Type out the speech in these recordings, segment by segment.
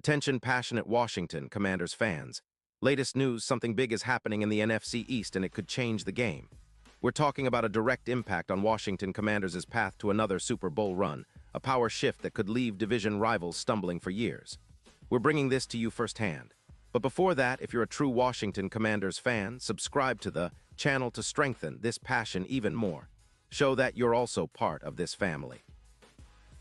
Attention passionate Washington Commanders fans. Latest news, something big is happening in the NFC East and it could change the game. We're talking about a direct impact on Washington Commanders' path to another Super Bowl run, a power shift that could leave division rivals stumbling for years. We're bringing this to you firsthand. But before that, if you're a true Washington Commanders fan, subscribe to the channel to strengthen this passion even more. Show that you're also part of this family.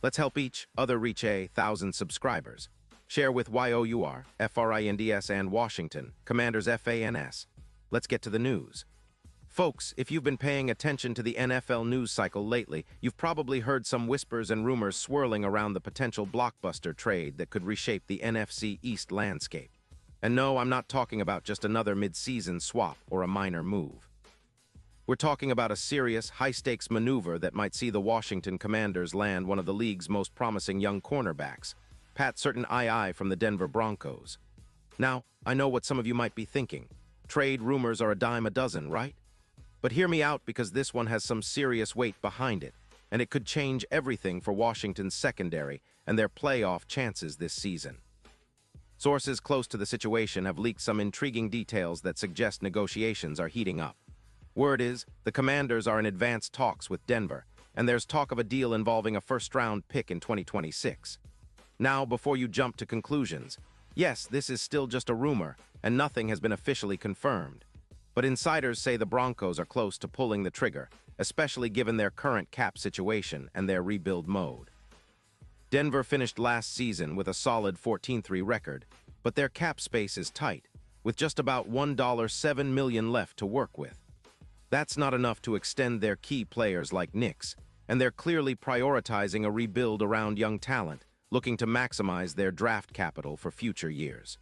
Let's help each other reach 1,000 subscribers. Share with YOUR, FRINDS and Washington, Commanders FANS. Let's get to the news. Folks, if you've been paying attention to the NFL news cycle lately, you've probably heard some whispers and rumors swirling around the potential blockbuster trade that could reshape the NFC East landscape. And no, I'm not talking about just another mid-season swap or a minor move. We're talking about a serious, high-stakes maneuver that might see the Washington Commanders land one of the league's most promising young cornerbacks, Pat Surtain from the Denver Broncos. Now, I know what some of you might be thinking. Trade rumors are a dime a dozen, right? But hear me out, because this one has some serious weight behind it, and it could change everything for Washington's secondary and their playoff chances this season. Sources close to the situation have leaked some intriguing details that suggest negotiations are heating up. Word is, the Commanders are in advanced talks with Denver, and there's talk of a deal involving a first-round pick in 2026. Now, before you jump to conclusions, yes, this is still just a rumor, and nothing has been officially confirmed. But insiders say the Broncos are close to pulling the trigger, especially given their current cap situation and their rebuild mode. Denver finished last season with a solid 14-3 record, but their cap space is tight, with just about $7 million left to work with. That's not enough to extend their key players like Knicks, and they're clearly prioritizing a rebuild around young talent, looking to maximize their draft capital for future years.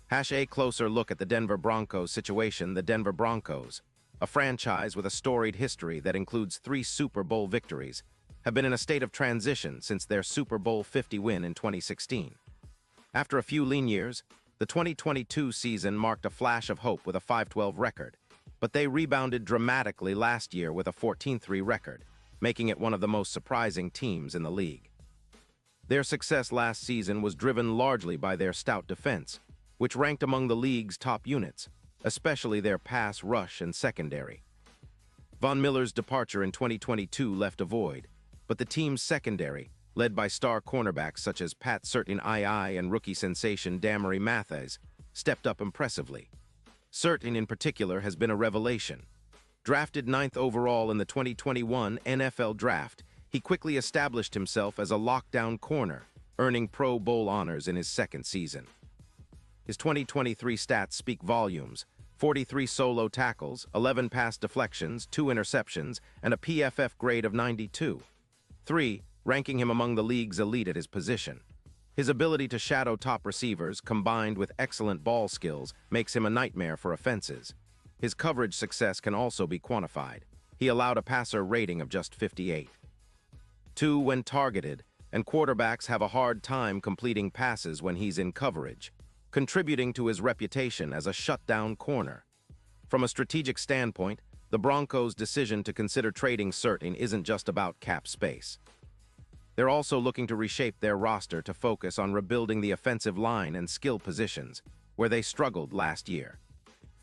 A closer look at the Denver Broncos situation. The Denver Broncos, a franchise with a storied history that includes 3 Super Bowl victories, have been in a state of transition since their Super Bowl 50 win in 2016. After a few lean years, the 2022 season marked a flash of hope with a 5-12 record, but they rebounded dramatically last year with a 14-3 record, making it one of the most surprising teams in the league. Their success last season was driven largely by their stout defense, which ranked among the league's top units, especially their pass rush and secondary. Von Miller's departure in 2022 left a void, but the team's secondary, led by star cornerbacks such as Pat Surtain and rookie sensation Damarri Mathis, stepped up impressively. Surtain in particular has been a revelation. Drafted 9th overall in the 2021 NFL Draft, he quickly established himself as a lockdown corner, earning Pro Bowl honors in his second season. His 2023 stats speak volumes: 43 solo tackles, 11 pass deflections, 2 interceptions, and a PFF grade of 92.3, ranking him among the league's elite at his position. His ability to shadow top receivers, combined with excellent ball skills, makes him a nightmare for offenses. His coverage success can also be quantified. He allowed a passer rating of just 58. 2 when targeted, and quarterbacks have a hard time completing passes when he's in coverage, contributing to his reputation as a shutdown corner. From a strategic standpoint, the Broncos' decision to consider trading Surtain isn't just about cap space. They're also looking to reshape their roster to focus on rebuilding the offensive line and skill positions, where they struggled last year.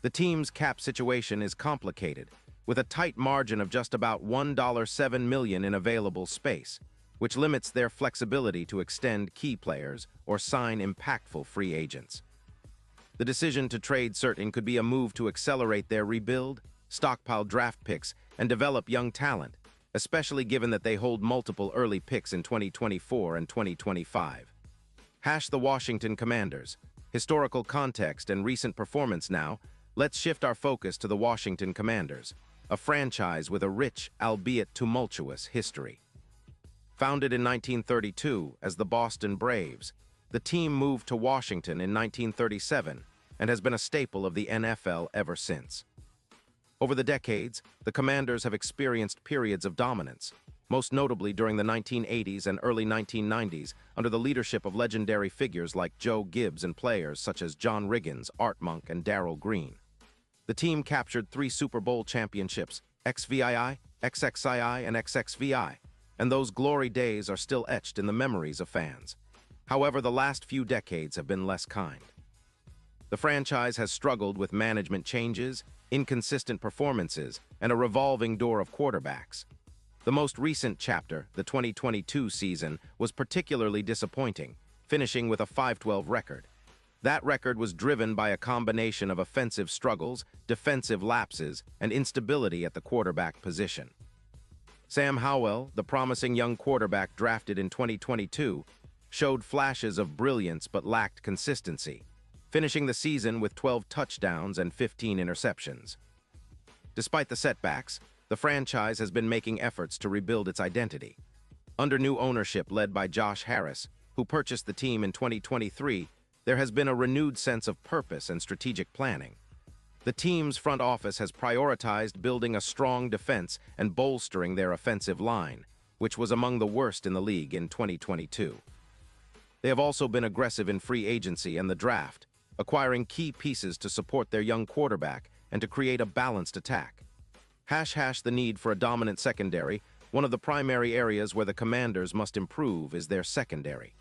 The team's cap situation is complicated, with a tight margin of just about $7 million in available space, which limits their flexibility to extend key players or sign impactful free agents. The decision to trade Surtain could be a move to accelerate their rebuild, stockpile draft picks, and develop young talent, especially given that they hold multiple early picks in 2024 and 2025. The Washington Commanders. Historical context and recent performance now. Let's shift our focus to the Washington Commanders, a franchise with a rich, albeit tumultuous, history. Founded in 1932 as the Boston Braves, the team moved to Washington in 1937 and has been a staple of the NFL ever since. Over the decades, the Commanders have experienced periods of dominance, most notably during the 1980s and early 1990s under the leadership of legendary figures like Joe Gibbs and players such as John Riggins, Art Monk, and Darrell Green. The team captured 3 Super Bowl championships, XVII, XXII, and XXVI, and those glory days are still etched in the memories of fans. However, the last few decades have been less kind. The franchise has struggled with management changes, inconsistent performances, and a revolving door of quarterbacks. The most recent chapter, the 2022 season, was particularly disappointing, finishing with a 5-12 record. That record was driven by a combination of offensive struggles, defensive lapses, and instability at the quarterback position. Sam Howell, the promising young quarterback drafted in 2022, showed flashes of brilliance but lacked consistency, finishing the season with 12 touchdowns and 15 interceptions. Despite the setbacks, the franchise has been making efforts to rebuild its identity. Under new ownership led by Josh Harris, who purchased the team in 2023, there has been a renewed sense of purpose and strategic planning. The team's front office has prioritized building a strong defense and bolstering their offensive line, which was among the worst in the league in 2022. They have also been aggressive in free agency and the draft, acquiring key pieces to support their young quarterback and to create a balanced attack. The need for a dominant secondary. One of the primary areas where the Commanders must improve is their secondary.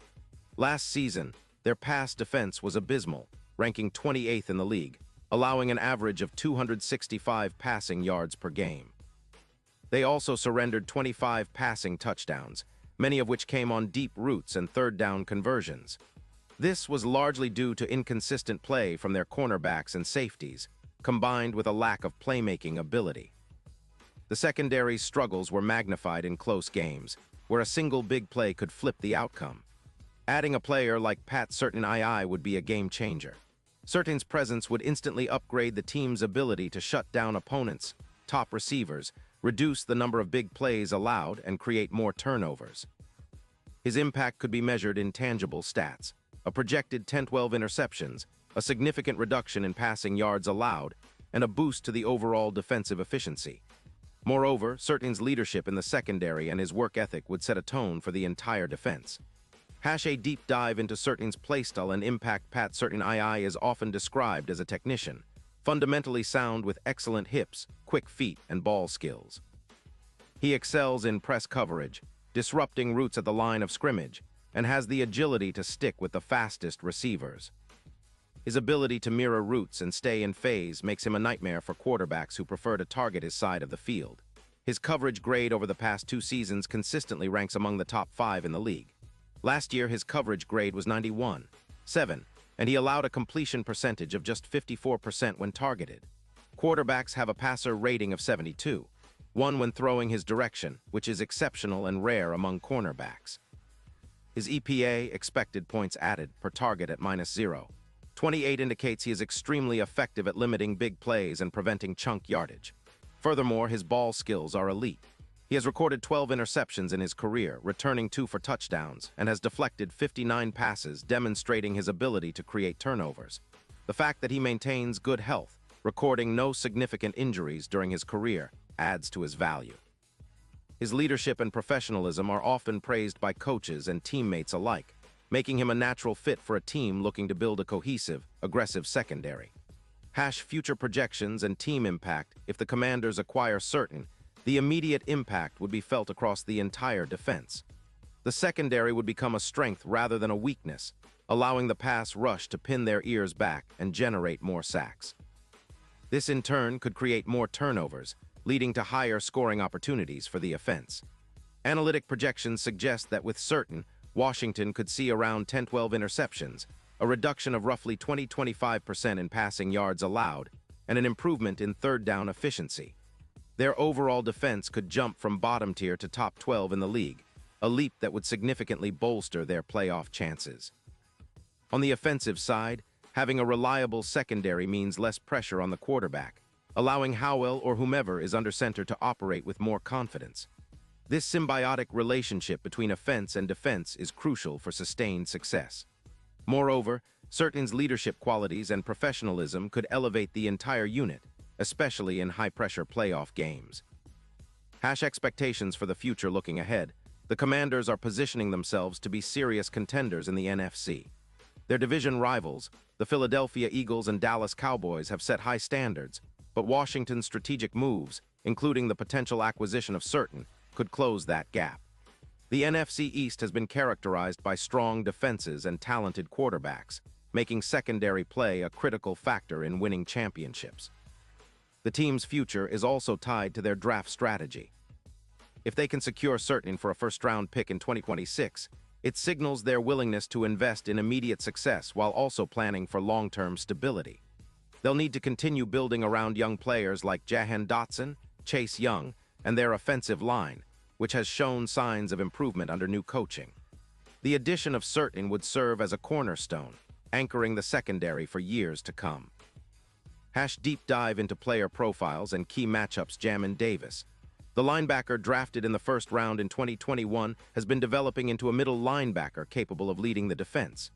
Last season, their pass defense was abysmal, ranking 28th in the league, allowing an average of 265 passing yards per game. They also surrendered 25 passing touchdowns, many of which came on deep routes and third-down conversions. This was largely due to inconsistent play from their cornerbacks and safeties, combined with a lack of playmaking ability. The secondary's struggles were magnified in close games, where a single big play could flip the outcome. Adding a player like Pat Surtain would be a game-changer. Surtain's presence would instantly upgrade the team's ability to shut down opponents' top receivers, reduce the number of big plays allowed, and create more turnovers. His impact could be measured in tangible stats: a projected 10-12 interceptions, a significant reduction in passing yards allowed, and a boost to the overall defensive efficiency. Moreover, Surtain's leadership in the secondary and his work ethic would set a tone for the entire defense. A deep dive into Surtain's playstyle and impact. Pat Surtain is often described as a technician, fundamentally sound with excellent hips, quick feet, and ball skills. He excels in press coverage, disrupting routes at the line of scrimmage, and has the agility to stick with the fastest receivers. His ability to mirror routes and stay in phase makes him a nightmare for quarterbacks who prefer to target his side of the field. His coverage grade over the past 2 seasons consistently ranks among the top 5 in the league. Last year, his coverage grade was 91.7, and he allowed a completion percentage of just 54% when targeted. Quarterbacks have a passer rating of 72, one when throwing his direction, which is exceptional and rare among cornerbacks. His EPA, expected points added, per target at -0.28 indicates he is extremely effective at limiting big plays and preventing chunk yardage. Furthermore, his ball skills are elite. He has recorded 12 interceptions in his career, returning 2 for touchdowns, and has deflected 59 passes, demonstrating his ability to create turnovers. The fact that he maintains good health, recording no significant injuries during his career, adds to his value. His leadership and professionalism are often praised by coaches and teammates alike, making him a natural fit for a team looking to build a cohesive, aggressive secondary. Future projections and team impact. If the Commanders acquire Surtain, the immediate impact would be felt across the entire defense. The secondary would become a strength rather than a weakness, allowing the pass rush to pin their ears back and generate more sacks. This in turn could create more turnovers, leading to higher scoring opportunities for the offense. Analytic projections suggest that with Surtain, Washington could see around 10-12 interceptions, a reduction of roughly 20-25% in passing yards allowed, and an improvement in third-down efficiency. Their overall defense could jump from bottom tier to top 12 in the league, a leap that would significantly bolster their playoff chances. On the offensive side, having a reliable secondary means less pressure on the quarterback, allowing Howell or whomever is under center to operate with more confidence. This symbiotic relationship between offense and defense is crucial for sustained success. Moreover, Surtain's leadership qualities and professionalism could elevate the entire unit, especially in high-pressure playoff games. Expectations for the future. Looking ahead, the Commanders are positioning themselves to be serious contenders in the NFC. Their division rivals, the Philadelphia Eagles and Dallas Cowboys, have set high standards, but Washington's strategic moves, including the potential acquisition of Surtain, could close that gap. The NFC East has been characterized by strong defenses and talented quarterbacks, making secondary play a critical factor in winning championships. The team's future is also tied to their draft strategy. If they can secure Certain for a first-round pick in 2026, it signals their willingness to invest in immediate success while also planning for long-term stability. They'll need to continue building around young players like Jahan Dotson, Chase Young, and their offensive line, which has shown signs of improvement under new coaching. The addition of Certain would serve as a cornerstone, anchoring the secondary for years to come. Deep dive into player profiles and key matchups. Jamin Davis, the linebacker drafted in the first round in 2021, has been developing into a middle linebacker capable of leading the defense.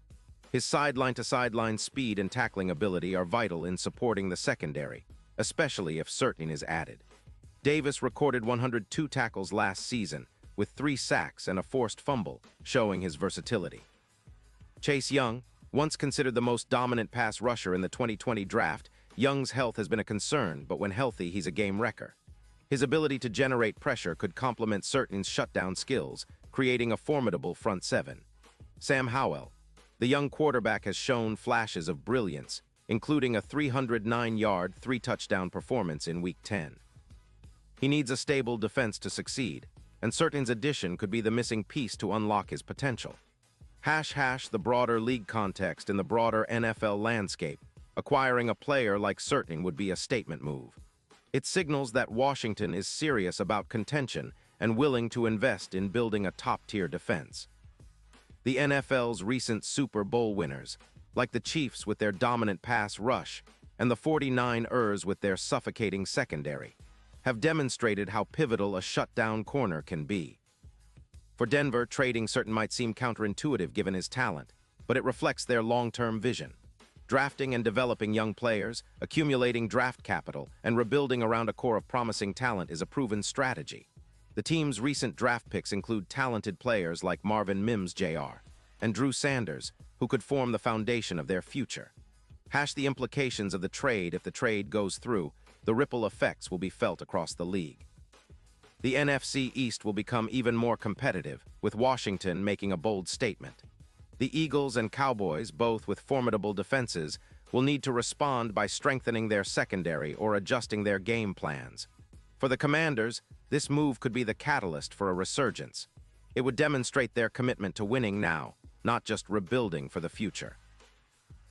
His sideline-to-sideline speed and tackling ability are vital in supporting the secondary, especially if Certain is added. Davis recorded 102 tackles last season, with 3 sacks and a forced fumble, showing his versatility. Chase Young, once considered the most dominant pass rusher in the 2020 draft, Young's health has been a concern, but when healthy, he's a game wrecker. His ability to generate pressure could complement Certain's shutdown skills, creating a formidable front seven. Sam Howell, the young quarterback, has shown flashes of brilliance, including a 309-yard, 3-touchdown performance in Week 10. He needs a stable defense to succeed, and Certain's addition could be the missing piece to unlock his potential. The broader league context in the broader NFL landscape. Acquiring a player like Certain would be a statement move. It signals that Washington is serious about contention and willing to invest in building a top-tier defense. The NFL's recent Super Bowl winners, like the Chiefs with their dominant pass rush and the 49ers with their suffocating secondary, have demonstrated how pivotal a shutdown corner can be. For Denver, trading Certain might seem counterintuitive given his talent, but it reflects their long-term vision. Drafting and developing young players, accumulating draft capital, and rebuilding around a core of promising talent is a proven strategy. The team's recent draft picks include talented players like Marvin Mims Jr. and Drew Sanders, who could form the foundation of their future. The implications of the trade. If the trade goes through, the ripple effects will be felt across the league. The NFC East will become even more competitive, with Washington making a bold statement. The Eagles and Cowboys, both with formidable defenses, will need to respond by strengthening their secondary or adjusting their game plans. For the Commanders, this move could be the catalyst for a resurgence. It would demonstrate their commitment to winning now, not just rebuilding for the future.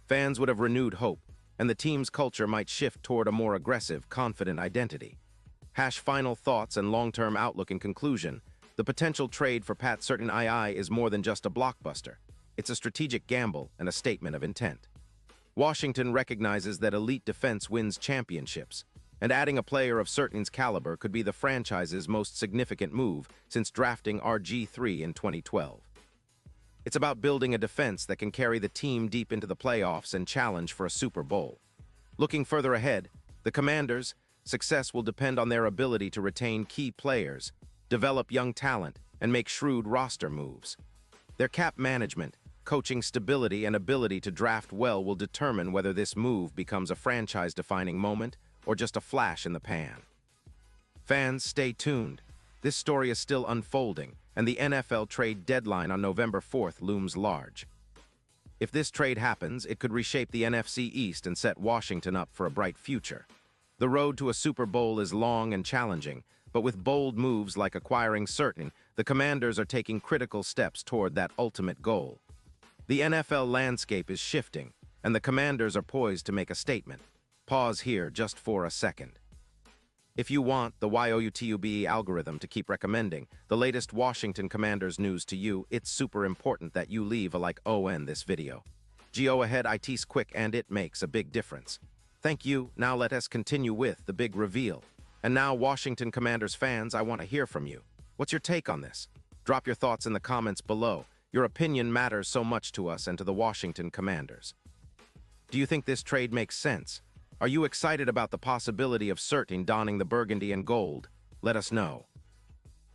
Fans would have renewed hope, and the team's culture might shift toward a more aggressive, confident identity. Final thoughts and long-term outlook. In conclusion, the potential trade for Pat Certain is more than just a blockbuster. It's a strategic gamble and a statement of intent. Washington recognizes that elite defense wins championships, and adding a player of Certain's caliber could be the franchise's most significant move since drafting RG3 in 2012. It's about building a defense that can carry the team deep into the playoffs and challenge for a Super Bowl. Looking further ahead, the Commanders' success will depend on their ability to retain key players, develop young talent, and make shrewd roster moves. Their cap management, coaching stability, and ability to draft well will determine whether this move becomes a franchise-defining moment or just a flash in the pan. Fans, stay tuned. This story is still unfolding, and the NFL trade deadline on November 4th looms large. If this trade happens, it could reshape the NFC East and set Washington up for a bright future. The road to a Super Bowl is long and challenging, but with bold moves like acquiring Certain, the Commanders are taking critical steps toward that ultimate goal. The NFL landscape is shifting, and the Commanders are poised to make a statement. Pause here just for a second. If you want the YouTube algorithm to keep recommending the latest Washington Commanders news to you, it's super important that you leave a like on this video. Go ahead, it's quick and it makes a big difference. Thank you. Now let us continue with the big reveal. And now, Washington Commanders fans, I want to hear from you. What's your take on this? Drop your thoughts in the comments below. Your opinion matters so much to us and to the Washington Commanders. Do you think this trade makes sense? Are you excited about the possibility of Certain donning the burgundy and gold? Let us know.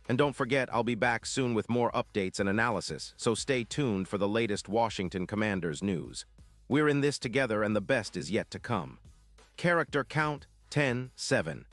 And don't forget, I'll be back soon with more updates and analysis, so stay tuned for the latest Washington Commanders news. We're in this together and the best is yet to come. Character count 10-7.